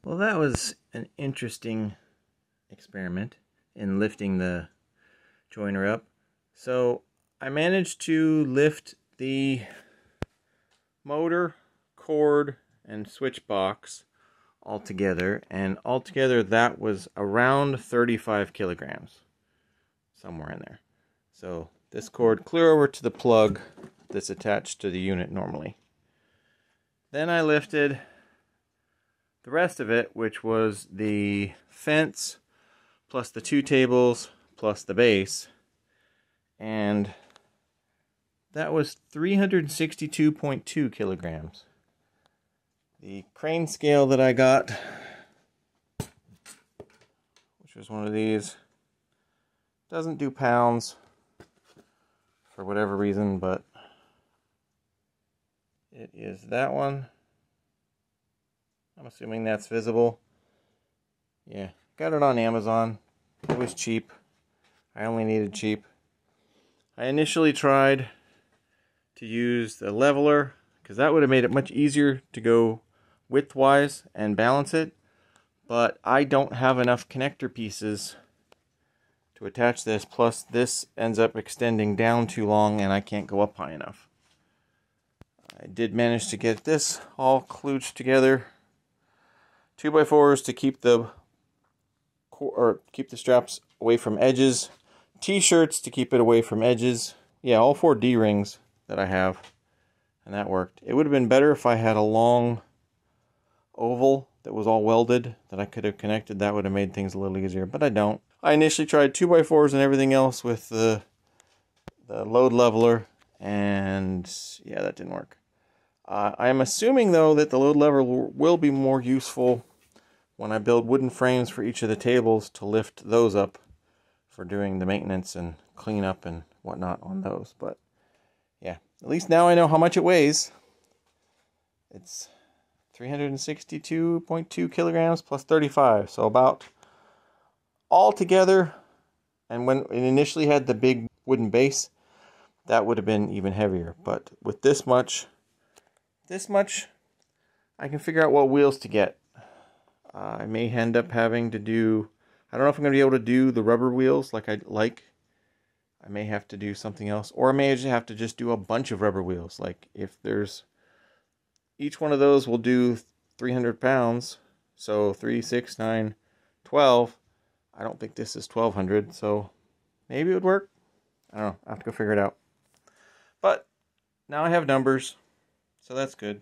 Well, that was an interesting experiment in lifting the joiner up. So I managed to lift the motor, cord, and switch box all together, and altogether that was around 35 kilograms, somewhere in there. So this cord clear over to the plug that's attached to the unit normally. Then I lifted the rest of it, which was the fence plus the two tables plus the base, and that was 362.2 kilograms. The crane scale that I got, which was one of these, doesn't do pounds for whatever reason, but it is that one. I'm assuming that's visible. Yeah, got it on Amazon. It was cheap. I only needed cheap. I initially tried to use the leveler, because that would have made it much easier to go widthwise and balance it, but I don't have enough connector pieces to attach this, plus this ends up extending down too long and I can't go up high enough. I did manage to get this all kludged together. 2x4s to keep the straps away from edges, T-shirts to keep it away from edges. Yeah, all 4 D-rings that I have, and that worked. It would have been better if I had a long oval that was all welded that I could have connected. That would have made things a little easier, but I don't. I initially tried 2x4s and everything else with the load leveler, and yeah, that didn't work. I am assuming though that the load leveler will be more useful when I build wooden frames for each of the tables to lift those up for doing the maintenance and cleanup and whatnot on those. But yeah, at least now I know how much it weighs. It's 362.2 kilograms plus 35, so about all together, and when it initially had the big wooden base, that would have been even heavier. But with this much, I can figure out what wheels to get. I may end up having to do, I don't know if I'm going to be able to do the rubber wheels like I'd like. I may have to do something else, or I may just have to just do a bunch of rubber wheels. Like if there's, each one of those will do 300 pounds, so 3, 6, 9, 12. I don't think this is 1200, so maybe it would work. I don't know, I have to go figure it out. But now I have numbers, so that's good.